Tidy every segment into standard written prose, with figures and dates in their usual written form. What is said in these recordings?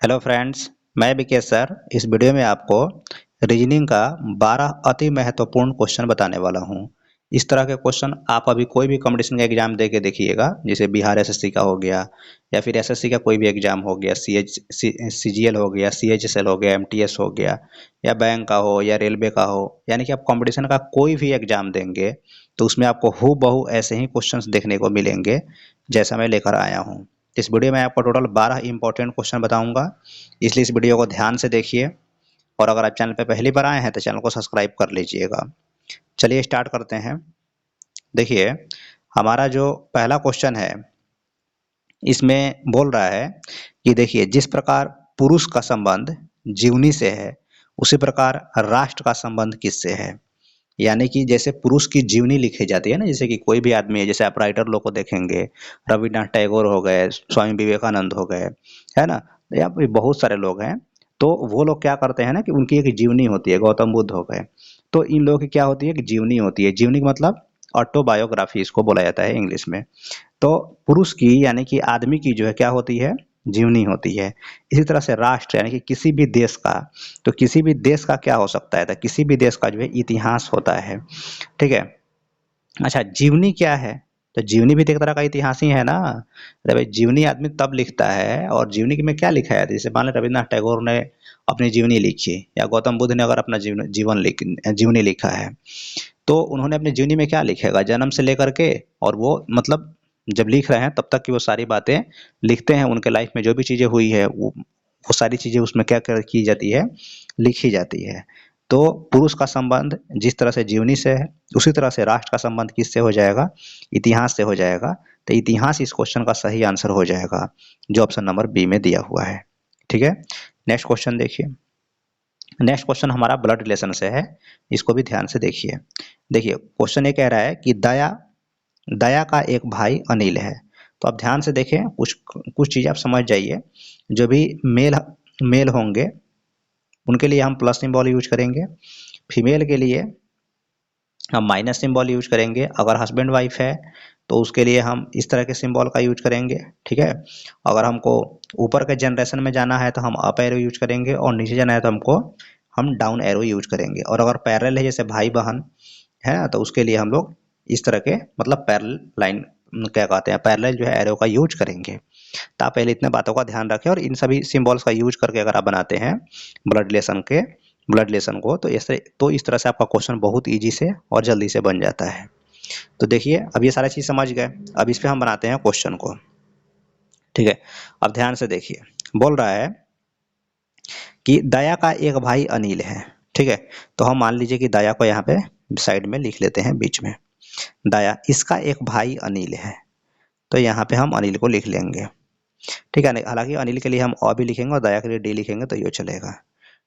Hello friends, मैं Vikesh sir इस video में आपको रीजनिंग का 12 अति महत्वपूर्ण क्वेश्चन बताने वाला हूं। इस तरह के क्वेश्चन आप अभी कोई भी कंपटीशन का एग्जाम दे के देखिएगा, जैसे बिहार एसएससी का हो गया या फिर एसएससी का कोई भी एग्जाम हो गया, सीजीएल हो गया, सीएचएसएल हो गया, एमटीएस हो गया या बैंक का हो या रेलवे का हो, यानी कि आप कंपटीशन का कोई भी एग्जाम देंगे तो उसमें आपको हूबहू ऐसे ही क्वेश्चन देखने को मिलेंगे जैसा मैं लेकर आया हूँ। इस वीडियो में आपको टोटल 12 इंपॉर्टेंट क्वेश्चन बताऊंगा, इसलिए इस वीडियो को ध्यान से देखिए। और अगर आप चैनल पर पहली बार आए हैं तो चैनल को सब्सक्राइब कर लीजिएगा। चलिए स्टार्ट करते हैं। देखिए, हमारा जो पहला क्वेश्चन है इसमें बोल रहा है कि देखिए, जिस प्रकार पुरुष का संबंध जीवनी से है उसी प्रकार राष्ट्र का संबंध किससे है। यानी कि जैसे पुरुष की जीवनी लिखी जाती है ना, जैसे कि कोई भी आदमी है, जैसे आप राइटर लोग को देखेंगे, रविन्द्रनाथ टैगोर हो गए, स्वामी विवेकानंद हो गए, है ना, या फिर बहुत सारे लोग हैं। तो वो लोग क्या करते हैं ना कि उनकी एक जीवनी होती है, गौतम बुद्ध हो गए, तो इन लोगों की क्या होती है कि जीवनी होती है। जीवनी का मतलब ऑटोबायोग्राफी इसको बोला जाता है इंग्लिश में। तो पुरुष की यानी कि आदमी की जो है क्या होती है, जीवनी होती है। इसी तरह से राष्ट्र यानी कि किसी भी देश का, तो किसी भी देश का क्या हो सकता है, तो किसी भी देश का जो है इतिहास होता है। ठीक है। अच्छा, जीवनी क्या है, तो जीवनी भी तो एक तरह का इतिहास ही है ना। अरे भाई, जीवनी आदमी तब लिखता है, और जीवनी में क्या लिखा है, जैसे मान लो रविन्द्रनाथ टैगोर ने अपनी जीवनी लिखी या गौतम बुद्ध ने अगर अपना जीवनी लिखा है, तो उन्होंने अपनी जीवनी में क्या लिखेगा, जन्म से लेकर के, और वो मतलब जब लिख रहे हैं तब तक की वो सारी बातें लिखते हैं। उनके लाइफ में जो भी चीज़ें हुई है वो सारी चीज़ें उसमें क्या क्या की जाती है, लिखी जाती है। तो पुरुष का संबंध जिस तरह से जीवनी से है उसी तरह से राष्ट्र का संबंध किससे हो जाएगा, इतिहास से हो जाएगा। तो इतिहास इस क्वेश्चन का सही आंसर हो जाएगा, जो ऑप्शन नंबर बी में दिया हुआ है। ठीक है। नेक्स्ट क्वेश्चन देखिए। नेक्स्ट क्वेश्चन हमारा ब्लड रिलेशन से है, इसको भी ध्यान से देखिए। देखिए, क्वेश्चन ये कह रहा है कि दया दया का एक भाई अनिल है। तो आप ध्यान से देखें, कुछ कुछ चीज़ें आप समझ जाइए। जो भी मेल मेल होंगे उनके लिए हम प्लस सिंबल यूज करेंगे, फीमेल के लिए हम माइनस सिंबल यूज करेंगे। अगर हस्बैंड वाइफ है तो उसके लिए हम इस तरह के सिंबल का यूज करेंगे। ठीक है। अगर हमको ऊपर के जनरेशन में जाना है तो हम अप एरो यूज करेंगे, और नीचे जाना है तो हम डाउन एरो यूज करेंगे। और अगर पैरेलल है, जैसे भाई बहन है ना, तो उसके लिए हम लोग इस तरह के मतलब पैरेलल लाइन क्या कहते हैं, पैरेलल जो है एरो का यूज करेंगे। तो आप पहले इतने बातों का ध्यान रखें, और इन सभी सिंबल्स का यूज करके अगर आप बनाते हैं ब्लड रिलेशन के ब्लड रिलेशन को, तो इस तरह से आपका क्वेश्चन बहुत ईजी से और जल्दी से बन जाता है। तो देखिए, अब ये सारा चीज़ समझ गए, अब इस पे हम बनाते हैं क्वेश्चन को। ठीक है। अब ध्यान से देखिए, बोल रहा है कि दया का एक भाई अनिल है। ठीक है। तो हम मान लीजिए कि दया को यहाँ पे साइड में लिख लेते हैं, बीच में। दया, इसका एक भाई अनिल है, तो यहाँ पे हम अनिल को लिख लेंगे। ठीक है। हालांकि अनिल के लिए हम अ भी लिखेंगे और दया के लिए डी लिखेंगे तो ये चलेगा।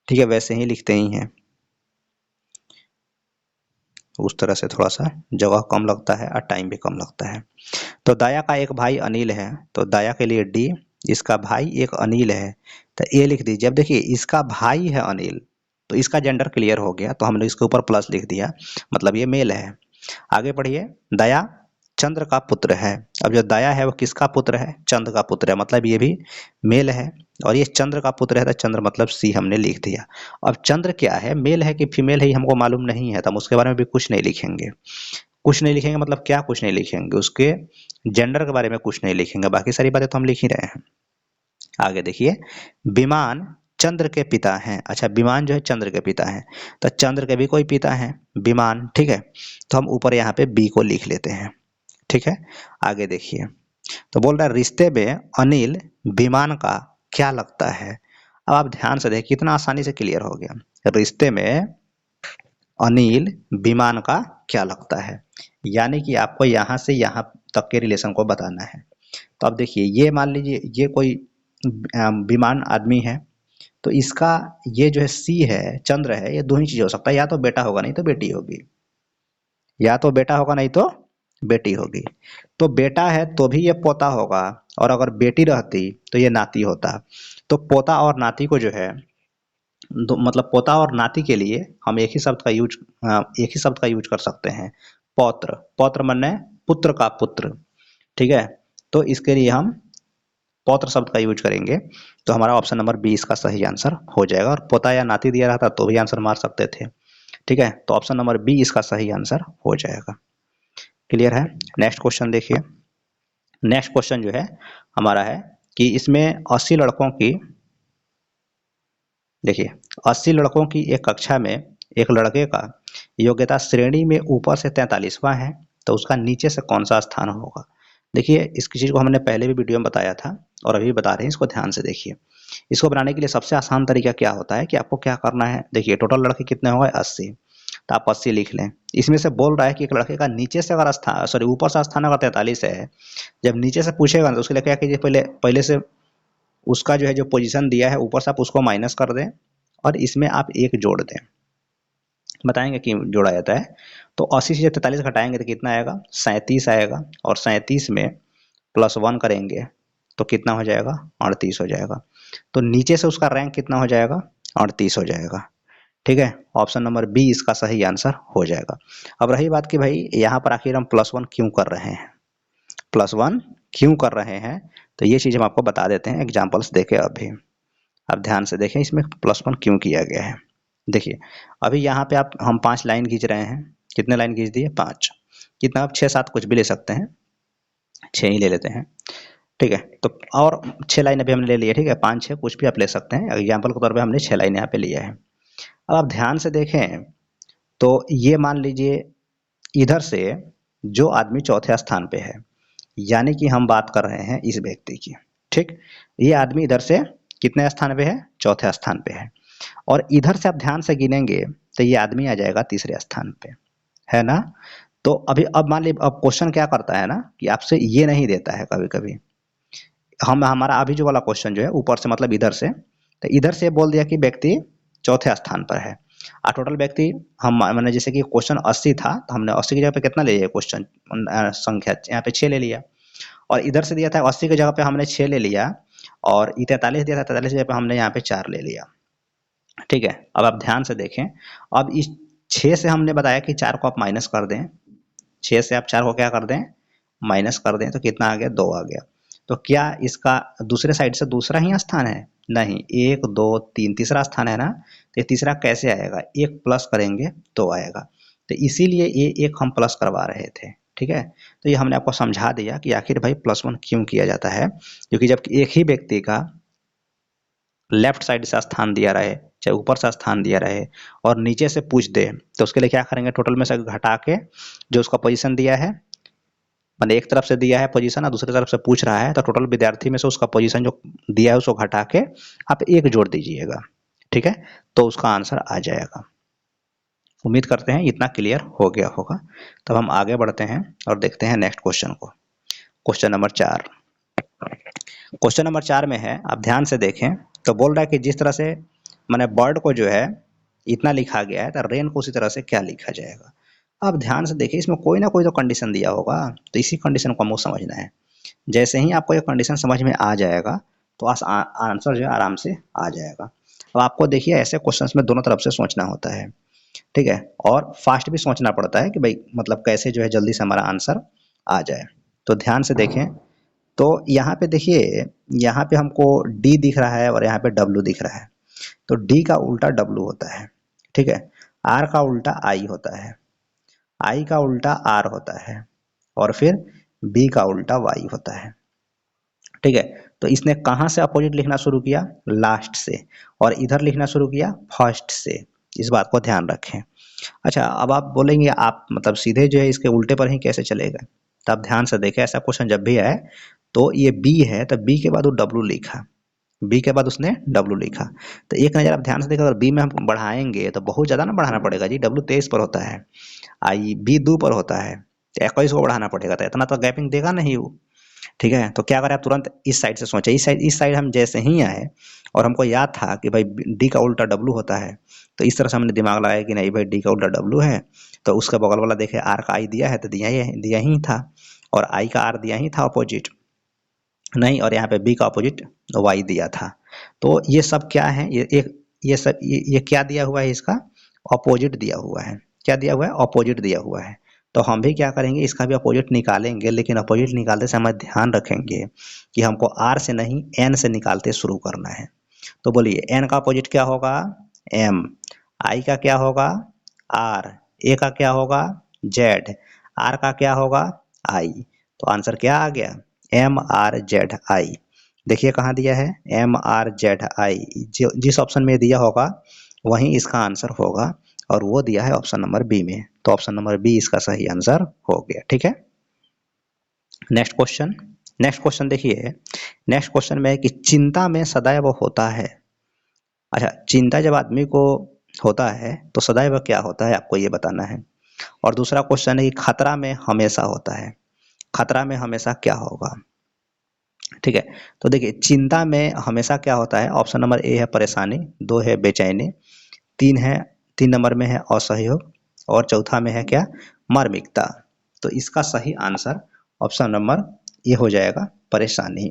ठीक है, वैसे ही लिखते ही हैं, उस तरह से थोड़ा सा जगह कम लगता है और टाइम भी कम लगता है। तो दया का एक भाई अनिल है, तो दया के लिए डी, इसका भाई एक अनिल है तो ए लिख दीजिए। अब देखिए, इसका भाई है अनिल, तो इसका जेंडर क्लियर हो गया, तो हमने इसके ऊपर प्लस लिख दिया, मतलब ये मेल है। आगे बढ़िए। दया चंद्र का पुत्र है। अब जो दया है वो किसका पुत्र है, चंद्र का पुत्र है, मतलब ये भी मेल है। और ये चंद्र का पुत्र है, तो चंद्र मतलब सी हमने लिख दिया। अब चंद्र क्या है, मेल है कि फीमेल है, हमको मालूम नहीं है, तो हम उसके बारे में भी कुछ नहीं लिखेंगे। कुछ नहीं लिखेंगे मतलब क्या कुछ नहीं लिखेंगे, उसके जेंडर के बारे में कुछ नहीं लिखेंगे, बाकी सारी बातें तो हम लिख ही रहे हैं। आगे देखिए, विमान चंद्र के पिता हैं। अच्छा, विमान जो है चंद्र के पिता हैं, तो चंद्र के भी कोई पिता हैं, विमान। ठीक है। तो हम ऊपर यहाँ पे बी को लिख लेते हैं। ठीक है। आगे देखिए, तो बोल रहा है रिश्ते में अनिल विमान का क्या लगता है। अब आप ध्यान से देखिए, कितना आसानी से क्लियर हो गया। रिश्ते में अनिल विमान का क्या लगता है, यानी कि आपको यहाँ से यहाँ तक के रिलेशन को बताना है। तो अब देखिए, ये मान लीजिए ये कोई विमान आदमी है, तो इसका ये जो है सी है, चंद्र है, ये दो ही चीज हो सकता है, या तो बेटा होगा नहीं तो बेटी होगी, या तो बेटा होगा नहीं तो बेटी होगी। तो बेटा है तो भी ये पोता होगा, और अगर बेटी रहती तो ये नाती होता। तो पोता और नाती को जो है, मतलब पोता और नाती के लिए हम एक ही शब्द का यूज कर सकते हैं, पौत्र। पौत्र माने पुत्र का पुत्र। ठीक है। तो इसके लिए हम पौत्र शब्द का यूज करेंगे तो हमारा ऑप्शन नंबर बी इसका सही आंसर हो जाएगा। और पोता या नाती दिया रहता तो भी आंसर मार सकते थे। ठीक है, तो ऑप्शन नंबर बी इसका सही आंसर हो जाएगा। क्लियर है। नेक्स्ट क्वेश्चन देखिए। नेक्स्ट क्वेश्चन जो है हमारा है कि इसमें 80 लड़कों की, देखिए 80 लड़कों की एक कक्षा में एक लड़के का योग्यता श्रेणी में ऊपर से 43वां है, तो उसका नीचे से कौन सा स्थान होगा। देखिए इसकी चीज़ को हमने पहले भी वीडियो में बताया था और अभी बता रहे हैं, इसको ध्यान से देखिए। इसको बनाने के लिए सबसे आसान तरीका क्या होता है कि आपको क्या करना है, देखिए टोटल लड़के कितने हो गए 80, तो आप 80 लिख लें। इसमें से बोल रहा है कि एक लड़के का नीचे से अगर स्थान, सॉरी ऊपर से स्थान अगर 43 है, जब नीचे से पूछेगा तो उसके लिए क्या कीजिए, पहले से उसका जो है जो पोजीशन दिया है ऊपर से आप उसको माइनस कर दें और इसमें आप एक जोड़ दें। बताएंगे कि जोड़ा जाता है। तो 80 से जब 43 घटाएंगे तो कितना आएगा, 37 आएगा। और 37 में +1 करेंगे तो कितना हो जाएगा, 38 हो जाएगा। तो नीचे से उसका रैंक कितना हो जाएगा, 38 हो जाएगा। ठीक है, ऑप्शन नंबर बी इसका सही आंसर हो जाएगा। अब रही बात कि भाई यहाँ पर आखिर हम +1 क्यों कर रहे हैं, +1 क्यों कर रहे हैं, तो ये चीज़ हम आपको बता देते हैं एग्जाम्पल्स देके। अभी अब ध्यान से देखें इसमें +1 क्यों किया गया है। देखिए अभी यहाँ पे आप हम 5 लाइन खींच रहे हैं, कितने लाइन खींच दिए, 5, कितना आप 6-7 कुछ भी ले सकते हैं, 6 ही ले लेते हैं। ठीक है, तो और 6 लाइन अभी हमने ले लिया। ठीक है, 5-6 कुछ भी आप ले सकते हैं, एग्जाम्पल के तौर पे हमने 6 लाइन यहाँ पे लिया है। अब आप ध्यान से देखें तो ये मान लीजिए इधर से जो आदमी चौथे स्थान पे है, यानी कि हम बात कर रहे हैं इस व्यक्ति की। ठीक, ये आदमी इधर से कितने स्थान पे है, चौथे स्थान पे है। और इधर से आप ध्यान से गिनेंगे तो ये आदमी आ जाएगा तीसरे स्थान पे, है ना। तो अभी अब मान लीजिए, अब क्वेश्चन क्या करता है ना कि आपसे ये नहीं देता है कभी कभी, हमारा अभी जो वाला क्वेश्चन जो है ऊपर से मतलब इधर से, तो इधर से बोल दिया कि व्यक्ति चौथे स्थान पर है। और टोटल व्यक्ति हम मैंने जैसे कि क्वेश्चन 80 था तो हमने 80 की जगह पे कितना ले लिया, क्वेश्चन संख्या यहाँ पे 6 ले लिया। और इधर से दिया था 80 की जगह पे हमने 6 ले लिया, और 43 दिया था, 43 की जगह पे हमने यहाँ पे 4 ले लिया। ठीक है, अब आप ध्यान से देखें। अब इस 6 से हमने बताया कि 4 को आप माइनस कर दें, 6 से आप 4 को क्या कर दें, माइनस कर दें, तो कितना आ गया, 2 आ गया। तो क्या इसका दूसरे साइड से दूसरा ही स्थान है, नहीं, 1 2 3 तीसरा स्थान है ना। तो ये तीसरा कैसे आएगा, 1 प्लस करेंगे तो आएगा। तो इसीलिए ये 1 हम प्लस करवा रहे थे। ठीक है, तो ये हमने आपको समझा दिया कि आखिर भाई +1 क्यों किया जाता है, क्योंकि जब एक ही व्यक्ति का लेफ्ट साइड से स्थान दिया रहे, चाहे ऊपर से स्थान दिया रहे, और नीचे से पूछ दे, तो उसके लिए क्या करेंगे, टोटल में से घटा के जो उसका पोजीशन दिया है, मतलब एक तरफ से दिया है पोजीशन और दूसरी तरफ से पूछ रहा है, तो टोटल विद्यार्थी में से उसका पोजीशन जो दिया है उसको घटा के आप 1 जोड़ दीजिएगा। ठीक है, तो उसका आंसर आ जाएगा। उम्मीद करते हैं इतना क्लियर हो गया होगा। तब हम आगे बढ़ते हैं और देखते हैं नेक्स्ट क्वेश्चन को। क्वेश्चन नंबर 4, क्वेश्चन नंबर 4 में है, आप ध्यान से देखें तो बोल रहा है कि जिस तरह से मैंने बर्ड को जो है इतना लिखा गया है, तो रेन को उसी तरह से क्या लिखा जाएगा। अब ध्यान से देखिए, इसमें कोई ना कोई तो कंडीशन दिया होगा, तो इसी कंडीशन को हमको समझना है। जैसे ही आपको ये कंडीशन समझ में आ जाएगा तो आंसर जो है आराम से आ जाएगा। अब आपको देखिए ऐसे क्वेश्चंस में दोनों तरफ से सोचना होता है। ठीक है, और फास्ट भी सोचना पड़ता है कि भाई मतलब कैसे जो है जल्दी से हमारा आंसर आ जाए। तो ध्यान से देखें तो यहाँ पे देखिए, यहाँ पे हमको डी दिख रहा है और यहाँ पे डब्ल्यू दिख रहा है। तो डी का उल्टा डब्ल्यू होता है। ठीक है, आर का उल्टा आई होता है, आई का उल्टा आर होता है, और फिर बी का उल्टा वाई होता है। ठीक है, तो इसने कहाँ से अपोजिट लिखना शुरू किया, लास्ट से, और इधर लिखना शुरू किया फर्स्ट से। इस बात को ध्यान रखें। अच्छा, अब आप बोलेंगे आप मतलब सीधे जो है इसके उल्टे पर ही कैसे चलेगा, तो आप ध्यान से देखें, ऐसा क्वेश्चन जब भी आए तो ये बी है तो बी के बाद वो डब्ल्यू लिखा, बी के बाद उसने डब्ल्यू लिखा। तो एक नज़र आप ध्यान से देखें, अगर बी में हम बढ़ाएंगे तो बहुत ज़्यादा ना बढ़ाना पड़ेगा जी, डब्ल्यू 23 पर होता है, आई बी 2 पर होता है, तो 21 को बढ़ाना पड़ेगा, तो इतना तो गैपिंग देगा नहीं वो। ठीक है, तो क्या करें, आप तुरंत इस साइड से सोचें, इस साइड हम जैसे ही आए और हमको याद था कि भाई डी का उल्टा डब्ल्यू होता है, तो इस तरह से हमने दिमाग लगाया कि नहीं भाई डी का उल्टा डब्ल्यू है, तो उसका बगल वाला देखे आर का आई दिया है तो दिया ही था, और आई का आर दिया ही था अपोजिट, नहीं, और यहाँ पे बी का अपोजिट वाई दिया था। तो ये सब क्या है, ये सब ये क्या दिया हुआ है, इसका अपोजिट दिया हुआ है। क्या दिया हुआ है, अपोजिट दिया हुआ है। तो हम भी क्या करेंगे, इसका भी अपोजिट निकालेंगे, लेकिन अपोजिट निकालते समय ध्यान रखेंगे कि हमको आर से नहीं एन से निकालते शुरू करना है। तो बोलिए एन का अपोजिट क्या होगा, एम, आई का क्या होगा, आर, ए का क्या होगा, जेड, आर का क्या होगा, आई। तो आंसर क्या आ गया, एम आर जेड आई। देखिए कहाँ दिया है, एम आर जेड आई, जिस ऑप्शन में दिया होगा वहीं इसका आंसर होगा, और वो दिया है ऑप्शन नंबर बी में। तो ऑप्शन नंबर बी इसका सही आंसर हो गया। ठीक है, नेक्स्ट क्वेश्चन। नेक्स्ट क्वेश्चन देखिए, नेक्स्ट क्वेश्चन में है कि चिंता में सदैव होता है। अच्छा, चिंता जब आदमी को होता है तो सदैव क्या होता है, आपको ये बताना है। और दूसरा क्वेश्चन है कि खतरा में हमेशा होता है, खतरा में हमेशा क्या होगा। ठीक है, तो देखिए चिंता में हमेशा क्या होता है, ऑप्शन नंबर ए है परेशानी, 2 है बेचैनी, 3 है, 3 नंबर में है असहयोग, और चौथा में है क्या, मार्मिकता। तो इसका सही आंसर ऑप्शन नंबर ए हो जाएगा, परेशानी।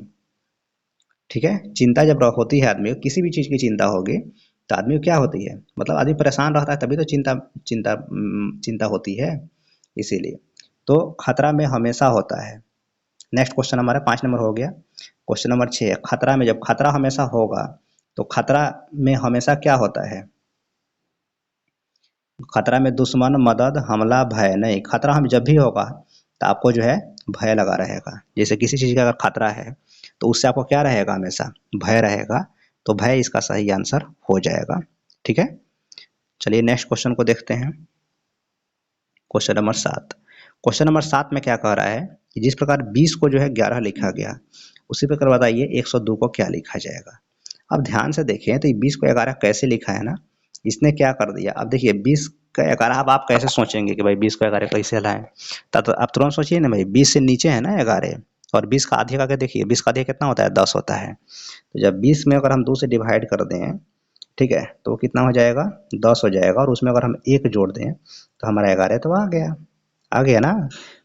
ठीक है, चिंता जब होती है आदमी को, किसी भी चीज़ की चिंता होगी तो आदमी को क्या होती है, मतलब आदमी परेशान रहता है तभी तो चिंता चिंता चिंता होती है, इसीलिए। तो खतरा में हमेशा होता है। नेक्स्ट क्वेश्चन हमारा 5 नंबर हो गया। क्वेश्चन नंबर 6, खतरा में, जब खतरा हमेशा होगा तो खतरा में हमेशा क्या होता है, खतरा में दुश्मन, मदद, हमला, भय नहीं। खतरा हम जब भी होगा तो आपको जो है भय लगा रहेगा। जैसे किसी चीज़ का अगर खतरा है तो उससे आपको क्या रहेगा, हमेशा भय रहेगा। तो भय इसका सही आंसर हो जाएगा। ठीक है, चलिए नेक्स्ट क्वेश्चन को देखते हैं। Question number 7। क्वेश्चन नंबर 7 में क्या कह रहा है कि जिस प्रकार 20 को जो है 11 लिखा गया, उसी प्रकार बताइए 102 को क्या लिखा जाएगा। अब ध्यान से देखें तो ये 20 को 11 कैसे लिखा है ना, इसने क्या कर दिया। अब देखिए 20 का 11, अब आप कैसे सोचेंगे कि भाई 20 को 11 कैसे लाएं। तब तो आप तुरंत सोचिए ना भाई, 20 से नीचे है ना 11, और 20 का आधे का देखिए, 20 का आधे कितना होता है, 10 होता है। तो जब 20 में अगर हम 2 से डिवाइड कर दें, ठीक है, तो वो कितना हो जाएगा, 10 हो जाएगा। और उसमें अगर हम 1 जोड़ दें तो हमारा 11 तो आ गया, आ गया ना।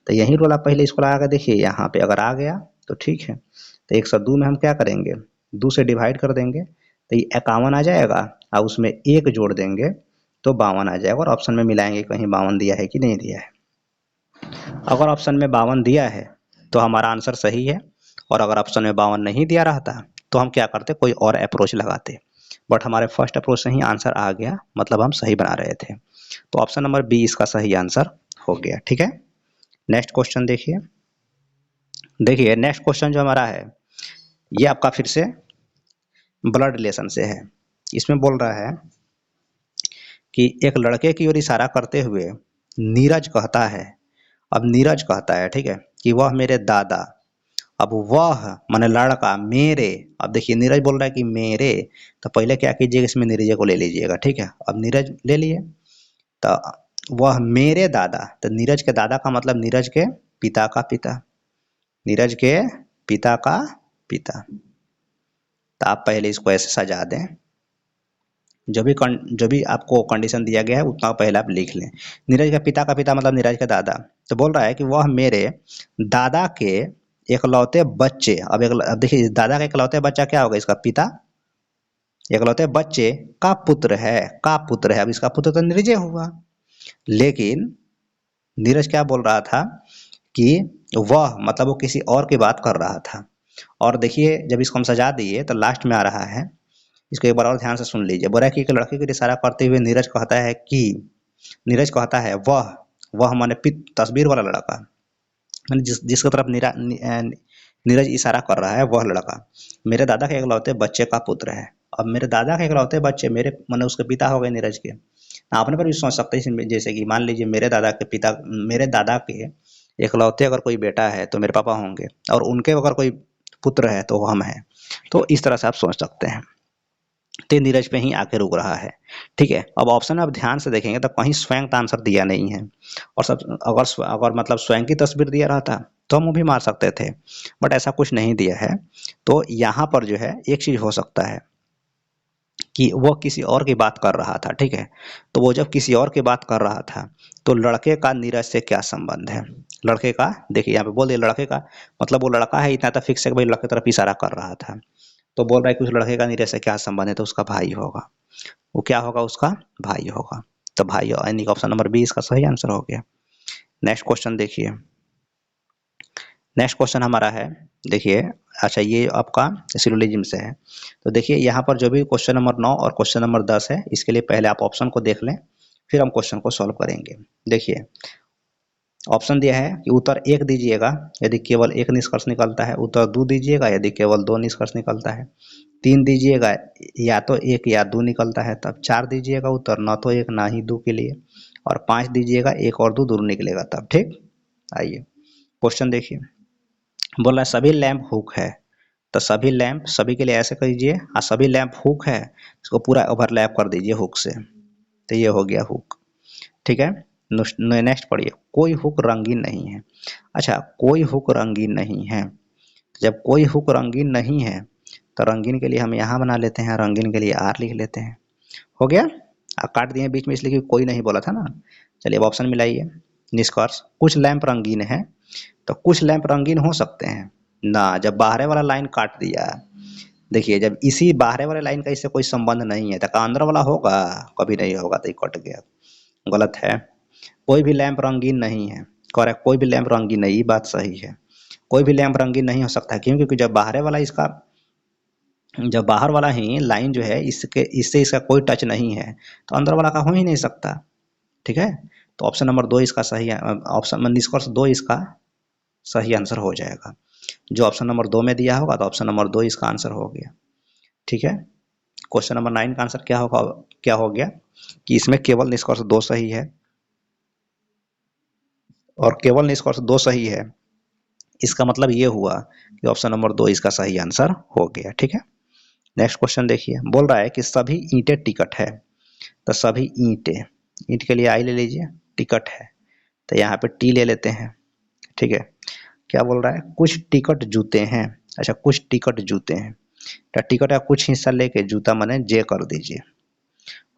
तो यही रोल आप पहले इसको लगा कर देखिए, यहाँ पे अगर आ गया तो ठीक है। तो 102 में हम क्या करेंगे, 2 से डिवाइड कर देंगे तो ये 51 आ जाएगा, और उसमें 1 जोड़ देंगे तो 52 आ जाएगा। और ऑप्शन में मिलाएंगे कहीं 52 दिया है कि नहीं दिया है। अगर ऑप्शन में 52 दिया है तो हमारा आंसर सही है, और अगर ऑप्शन में 52 नहीं दिया रहता तो हम क्या करते, कोई और अप्रोच लगाते। बट हमारे फर्स्ट अप्रोच से ही आंसर आ गया, मतलब हम सही बना रहे थे। तो ऑप्शन नंबर बी इसका सही आंसर हो गया। ठीक है, नेक्स्ट क्वेश्चन देखिए। देखिए नेक्स्ट क्वेश्चन जो हमारा है, ये आपका फिर से ब्लड रिलेशन से है। इसमें बोल रहा है कि एक लड़के की ओर इशारा करते हुए नीरज कहता है, अब नीरज कहता है, ठीक है, कि वह मेरे दादा। अब वह माने लड़का, मेरे, अब देखिए नीरज बोल रहा है कि मेरे, तो पहले क्या कीजिएगा, इसमें नीरज को ले लीजिएगा। ठीक है, अब नीरज ले लिए, तो वह मेरे दादा, तो नीरज के दादा का मतलब नीरज के पिता का पिता, नीरज के पिता का पिता। तो आप पहले इसको ऐसे सजा दें, जो भी आपको कंडीशन दिया गया है उतना पहले आप लिख लें। नीरज का पिता मतलब नीरज का दादा। तो बोल रहा है कि वह मेरे दादा के इकलौते बच्चे, अब देखिए दादा का इकलौते बच्चा क्या होगा, इसका पिता, इकलौते बच्चे का पुत्र है, का पुत्र है। अब इसका पुत्र तो नीरज हुआ, लेकिन नीरज क्या बोल रहा था कि वह मतलब वो किसी और की बात कर रहा था। और देखिए जब इसको हम सजा दिए तो लास्ट में आ रहा है, इसको एक बार और ध्यान से सुन लीजिए। बोला कि एक लड़के को इशारा करते हुए नीरज कहता है कि, नीरज कहता है वह माने तस्वीर वाला लड़का, मैंने जिसकी तरफ नीरज इशारा कर रहा है, वह लड़का मेरे दादा के इकलौते बच्चे का पुत्र है। अब मेरे दादा के इकलौते बच्चे, मेरे माने उसके पिता हो गए नीरज के। आपने पर भी सोच सकते हैं, जैसे कि मान लीजिए मेरे दादा के पिता, मेरे दादा के इकलौते अगर कोई बेटा है तो मेरे पापा होंगे, और उनके अगर कोई पुत्र है तो हम हैं। तो इस तरह से आप सोच सकते हैं। तो नीरज पे ही आके रुक रहा है। ठीक है, अब ऑप्शन में आप ध्यान से देखेंगे तो कहीं स्वयं का आंसर दिया नहीं है। और सब अगर मतलब स्वयं की तस्वीर दिया रहता तो हम वो भी मार सकते थे, बट ऐसा कुछ नहीं दिया है। तो यहाँ पर जो है एक चीज हो सकता है कि वो किसी और की बात कर रहा था। ठीक है, तो वो जब किसी और की बात कर रहा था तो लड़के का नीरज से क्या संबंध है। लड़के का, देखिए यहाँ पे बोल दिया लड़के का, मतलब वो लड़का है, इतना तो फिक्स है कि भाई लड़के की तरफ इशारा कर रहा था। तो बोल रहा है कि उस लड़के का नीरज से क्या संबंध है, तो उसका भाई होगा। वो क्या होगा, उसका भाई होगा। तो भाई, यानी ऑप्शन नंबर बी इसका सही आंसर हो गया। नेक्स्ट क्वेश्चन देखिए, नेक्स्ट क्वेश्चन हमारा है, देखिए, अच्छा ये आपका सिलोजिज्म से है। तो देखिए यहाँ पर जो भी क्वेश्चन नंबर 9 और क्वेश्चन नंबर 10 है, इसके लिए पहले आप ऑप्शन को देख लें, फिर हम क्वेश्चन को सॉल्व करेंगे। देखिए ऑप्शन दिया है कि उत्तर 1 दीजिएगा यदि केवल एक निष्कर्ष निकलता है, उत्तर 2 दीजिएगा यदि केवल 2 निष्कर्ष निकलता है, 3 दीजिएगा या तो 1 या 2 निकलता है तब, 4 दीजिएगा उत्तर न तो 1 ना ही 2 के लिए, और 5 दीजिएगा 1 और 2 दोनों निकलेगा तब। ठीक, आइए क्वेश्चन देखिए, बोल रहा है सभी लैंप हुक है, तो सभी लैंप सभी के लिए ऐसे कीजिए, और सभी लैंप हुक है इसको पूरा ओवरलैप कर दीजिए हुक से, तो ये हो गया हुक। ठीक है, नेक्स्ट पढ़िए, कोई हुक रंगीन नहीं है। अच्छा, कोई हुक रंगीन नहीं है, जब कोई हुक रंगीन नहीं है तो रंगीन के लिए हम यहाँ बना लेते हैं, रंगीन के लिए आर लिख लेते हैं, हो गया। काट दिए बीच में इसलिए कि कोई नहीं बोला था ना। चलिए अब ऑप्शन मिलाइए। निष्कर्ष, कुछ लैंप रंगीन है, तो कुछ लैंप रंगीन हो सकते हैं ना, जब बाहर वाला लाइन काट दिया, देखिए जब इसी बाहर वाले लाइन का इससे कोई संबंध नहीं है तो अंदर वाला होगा, कभी नहीं होगा, तो ये कट गया, गलत है। कोई भी लैंप रंगीन नहीं है, करेक्ट, कोई भी लैंप रंगीन नहीं, बात सही है, कोई भी लैंप रंगीन नहीं हो सकता है, क्योंकि जब बाहर वाला इसका, जब बाहर वाला ही लाइन जो है इसके इससे इसका कोई टच नहीं है तो अंदर वाला का हो ही नहीं सकता। ठीक है, तो ऑप्शन नंबर 2 इसका सही है, ऑप्शन निष्कर्ष 2 इसका सही आंसर हो जाएगा। जो ऑप्शन नंबर 2 में दिया होगा तो ऑप्शन नंबर 2 इसका आंसर हो गया। ठीक है, क्वेश्चन नंबर 9 का आंसर क्या होगा, क्या हो गया कि इसमें केवल निष्कर्ष 2 सही है, और केवल निष्कर्ष 2 सही है, इसका मतलब ये हुआ कि ऑप्शन नंबर 2 इसका सही आंसर हो गया। ठीक है, नेक्स्ट क्वेश्चन देखिए, बोल रहा है कि सभी ईंटें टिकट है, तो सभी ईंटें, ईंट के लिए आई ले लीजिए, टिकट है तो यहाँ पे टी ले लेते हैं। ठीक है, क्या बोल रहा है, कुछ टिकट जूते हैं, अच्छा कुछ टिकट जूते हैं, तो टिकट का कुछ हिस्सा लेके जूता माने जे कर दीजिए,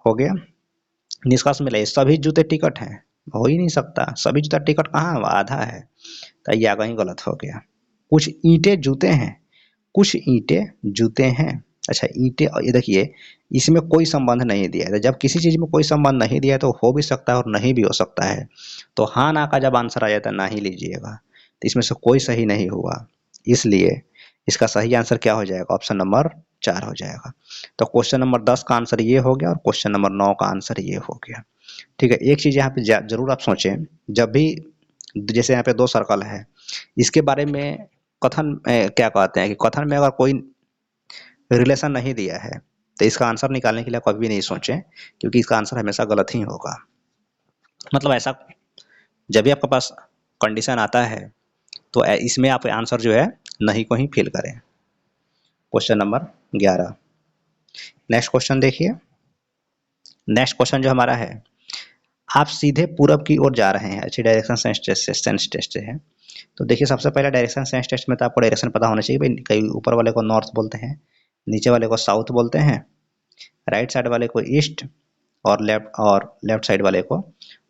हो गया। निष्कर्ष मिला सभी जूते टिकट हैं, हो ही नहीं सकता, सभी जूता टिकट कहाँ है, आधा है, तो ये कहीं गलत हो गया। कुछ ईंटें जूते हैं, कुछ ईंटें जूते हैं, अच्छा ईंटें, ये देखिए इसमें कोई संबंध नहीं दिया है, जब किसी चीज में कोई संबंध नहीं दिया है तो हो भी सकता है और नहीं भी हो सकता है, तो हाँ ना का जब आंसर आ जाता है ना ही लीजिएगा, तो इसमें से कोई सही नहीं हुआ, इसलिए इसका सही आंसर क्या हो जाएगा, ऑप्शन नंबर 4 हो जाएगा। तो क्वेश्चन नंबर 10 का आंसर ये हो गया और क्वेश्चन नंबर 9 का आंसर ये हो गया। ठीक है, एक चीज यहाँ पे जरूर आप सोचें, जब भी जैसे यहाँ पे 2 सर्कल है, इसके बारे में कथन क्या कहते हैं कि कथन में अगर कोई रिलेशन नहीं दिया है तो इसका आंसर निकालने के लिए कभी भी नहीं सोचें, क्योंकि इसका आंसर हमेशा गलत ही होगा। मतलब ऐसा जब भी आपके पास कंडीशन आता है तो इसमें आप आंसर जो है नहीं को ही फिल करें। क्वेश्चन नंबर 11, नेक्स्ट क्वेश्चन देखिए, नेक्स्ट क्वेश्चन जो हमारा है, आप सीधे पूरब की ओर जा रहे हैं, अच्छी डायरेक्शन सेंस टेस्ट से है। तो देखिए सबसे पहले डायरेक्शन सेंस टेस्ट में तो आपको डायरेक्शन पता होना चाहिए भाई, कई ऊपर वाले को नॉर्थ बोलते हैं, नीचे वाले को साउथ बोलते हैं, राइट साइड वाले को ईस्ट, और लेफ्ट साइड वाले को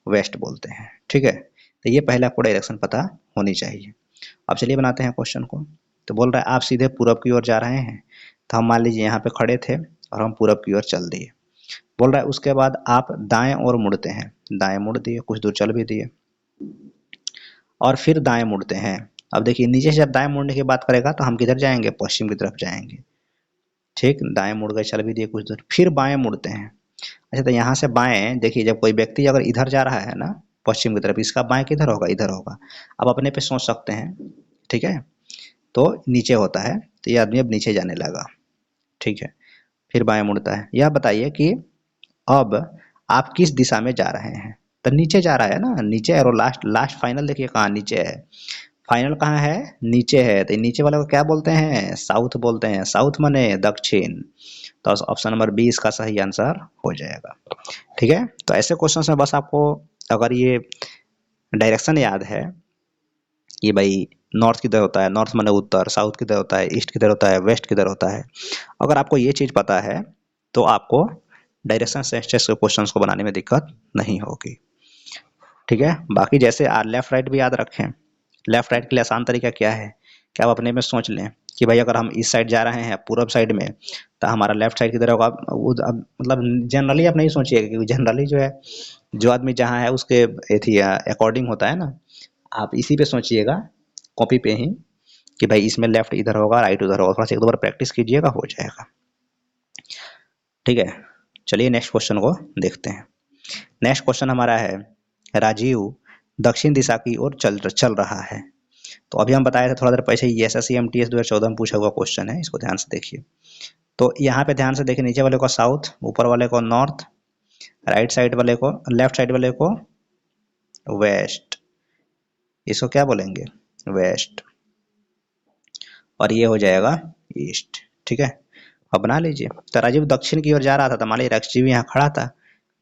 वेस्ट बोलते हैं। ठीक है, तो ये पहले आपको डायरेक्शन पता होनी चाहिए। अब चलिए बनाते हैं क्वेश्चन को। तो बोल रहा है आप सीधे पूरब की ओर जा रहे हैं, तो हम मान लीजिए यहाँ पे खड़े थे और हम पूरब की ओर चल दिए। बोल रहा है उसके बाद आप दाएं ओर मुड़ते हैं, दाएं मुड़ दिए, कुछ दूर चल भी दिए, और फिर दाएं मुड़ते हैं। अब देखिए नीचे से जब दाएं मुड़ने की बात करेगा तो हम किधर जाएंगे, पश्चिम की तरफ जाएंगे। ठीक, दाएं मुड़ गए, चल भी दिए कुछ दूर, फिर बाएं मुड़ते हैं। अच्छा, तो यहाँ से बाएं, देखिए जब कोई व्यक्ति अगर इधर जा रहा है ना पश्चिम की तरफ, इसका बाएं किधर होगा, इधर होगा। अब अपने पे सोच सकते हैं, ठीक है, तो नीचे होता है, तो ये आदमी अब नीचे जाने लगा। ठीक है, फिर बाएं मुड़ता है। यह बताइए कि अब आप किस दिशा में जा रहे हैं, तो नीचे जा रहा है ना, नीचे है, और लास्ट लास्ट फाइनल देखिए कहाँ नीचे है, फाइनल कहाँ है, नीचे है, तो नीचे वाले को क्या बोलते हैं, साउथ बोलते हैं, साउथ माने दक्षिण, तो ऑप्शन नंबर 20 का सही आंसर हो जाएगा। ठीक है, तो ऐसे क्वेश्चन में बस आपको अगर ये डायरेक्शन याद है कि भाई नॉर्थ किधर होता है, नॉर्थ माने उत्तर, साउथ किधर होता है, ईस्ट किधर होता है, वेस्ट किधर होता है, अगर आपको ये चीज़ पता है तो आपको डायरेक्शन सेंस टेस्ट के क्वेश्चंस को बनाने में दिक्कत नहीं होगी। ठीक है, बाकी जैसे लेफ्ट राइट भी याद रखें। लेफ्ट राइट के लिए आसान तरीका क्या है कि आप अपने में सोच लें कि भाई अगर हम इस साइड जा रहे हैं पूरब साइड में, तो हमारा लेफ्ट साइड किधर होगा, अब मतलब जनरली आप नहीं सोचिएगा, क्योंकि जनरली जो है जो आदमी जहाँ है उसके एथी अकॉर्डिंग होता है ना, आप इसी पे सोचिएगा कॉपी पे ही कि भाई इसमें लेफ्ट इधर होगा, राइट उधर होगा। थोड़ा सा एक दो बार प्रैक्टिस कीजिएगा, हो जाएगा। ठीक है, चलिए नेक्स्ट क्वेश्चन को देखते हैं। नेक्स्ट क्वेश्चन हमारा है, राजीव दक्षिण दिशा की ओर चल रहा है। तो अभी हम बताए थे थोड़ा देर पहले, ये SSC MTS 2014 में पूछा हुआ क्वेश्चन है, इसको ध्यान से देखिए। तो यहाँ पे ध्यान से देखिए, नीचे वाले को साउथ, ऊपर वाले को नॉर्थ, राइट साइड वाले को, लेफ्ट साइड वाले को वेस्ट, इसको क्या बोलेंगे, वेस्ट, और ये हो जाएगा ईस्ट। ठीक है, अब बना लीजिए। तो राजीव दक्षिण की ओर जा रहा था, तो मान लीजिए राजीव यहाँ खड़ा था,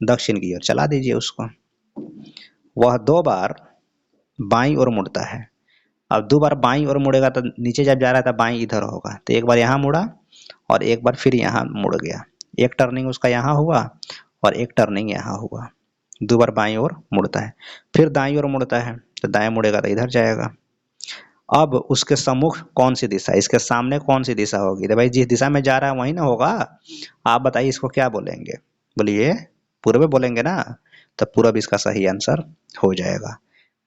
दक्षिण की ओर चला दीजिए उसको। वह 2 बार बाईं ओर मुड़ता है। अब 2 बार बाईं ओर मुड़ेगा तो नीचे जब जा रहा था बाईं इधर होगा, तो एक बार यहाँ मुड़ा और एक बार फिर यहाँ मुड़ गया। एक टर्निंग उसका यहाँ हुआ और एक टर्निंग यहाँ हुआ। 2 बार बाईं ओर मुड़ता है, फिर दाईं ओर मुड़ता है, तो दाएं मुड़ेगा तो इधर जाएगा। अब उसके सम्मुख कौन सी दिशा, इसके सामने कौन सी दिशा होगी, तो भाई जिस दिशा में जा रहा है वही ना होगा। आप बताइए इसको क्या बोलेंगे, बोलिए पूर्व बोलेंगे ना, तो पूर्व इसका सही आंसर हो जाएगा,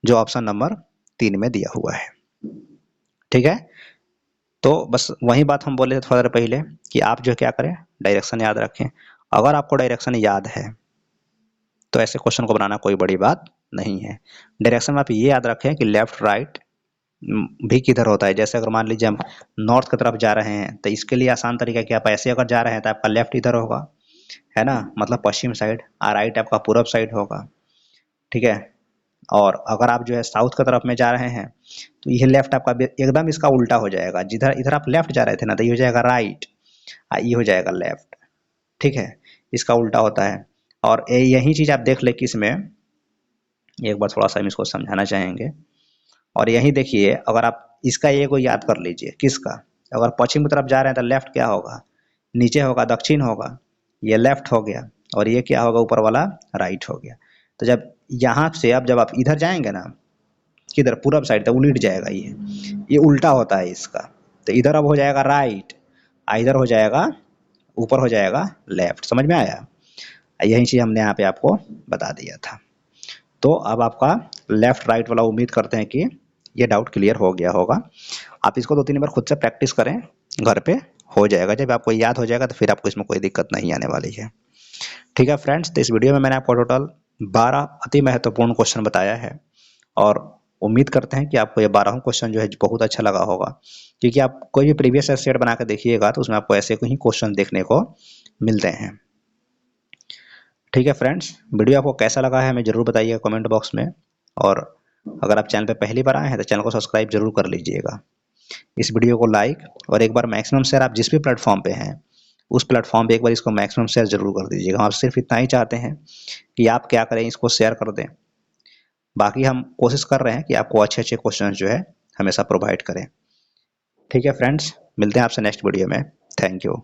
जो ऑप्शन नंबर 3 में दिया हुआ है। ठीक है, तो बस वही बात हम बोले थे थोड़ा देर पहले कि आप जो क्या करें, डायरेक्शन याद रखें। अगर आपको डायरेक्शन याद है तो ऐसे क्वेश्चन को बनाना कोई बड़ी बात नहीं है। डायरेक्शन में आप ये याद रखें कि लेफ्ट राइट भी किधर होता है। जैसे अगर मान लीजिए हम नॉर्थ की तरफ जा रहे हैं, तो इसके लिए आसान तरीका कि आप ऐसे अगर जा रहे हैं तो आपका लेफ्ट इधर होगा, है ना, मतलब पश्चिम साइड, और राइट आपका पूर्व साइड होगा। ठीक है, और अगर आप जो है साउथ की तरफ में जा रहे हैं तो ये लेफ्ट आपका एकदम इसका उल्टा हो जाएगा। जिधर इधर आप लेफ्ट जा रहे थे ना, तो ये हो जाएगा राइट, ये हो जाएगा लेफ्ट। ठीक है, इसका उल्टा होता है। और यही चीज आप देख ले कि इसमें एक बार थोड़ा सा हम इसको समझाना चाहेंगे। और यही देखिए, अगर आप इसका ये को याद कर लीजिए, किसका, अगर पश्चिम की तरफ जा रहे हैं तो लेफ्ट क्या होगा, नीचे होगा, दक्षिण होगा, ये लेफ्ट हो गया, और ये क्या होगा, ऊपर वाला राइट हो गया। तो जब यहाँ से अब जब आप इधर जाएंगे ना, किधर पूरब साइड, तो उलट जाएगा, ये उल्टा होता है इसका। तो इधर अब हो जाएगा राइट, इधर हो जाएगा, ऊपर हो जाएगा लेफ्ट। समझ में आया, यही चीज हमने यहाँ पे आपको बता दिया था। तो अब आपका लेफ्ट राइट वाला उम्मीद करते हैं कि ये डाउट क्लियर हो गया होगा। आप इसको 2-3 बार खुद से प्रैक्टिस करें, घर पे हो जाएगा। जब आपको याद हो जाएगा तो फिर आपको इसमें कोई दिक्कत नहीं आने वाली है। ठीक है फ्रेंड्स, तो इस वीडियो में मैंने आपको टोटल 12 अति महत्वपूर्ण क्वेश्चन बताया है, और उम्मीद करते हैं कि आपको ये 12 क्वेश्चन जो है बहुत अच्छा लगा होगा, क्योंकि आप कोई भी प्रीवियस सेट बना कर देखिएगा तो उसमें आपको ऐसे ही क्वेश्चन देखने को मिलते हैं। ठीक है फ्रेंड्स, वीडियो आपको कैसा लगा है हमें जरूर बताइएगा कमेंट बॉक्स में, और अगर आप चैनल पे पहली बार आए हैं तो चैनल को सब्सक्राइब जरूर कर लीजिएगा। इस वीडियो को लाइक और एक बार मैक्सिमम शेयर, आप जिस भी प्लेटफॉर्म पे हैं उस प्लेटफॉर्म पे एक बार इसको मैक्सिमम शेयर जरूर कर दीजिएगा। हम सिर्फ इतना ही चाहते हैं कि आप क्या करें, इसको शेयर कर दें। बाकी हम कोशिश कर रहे हैं कि आपको अच्छे अच्छे क्वेश्चन जो है हमेशा प्रोवाइड करें। ठीक है फ्रेंड्स, मिलते हैं आपसे नेक्स्ट वीडियो में। Thank you.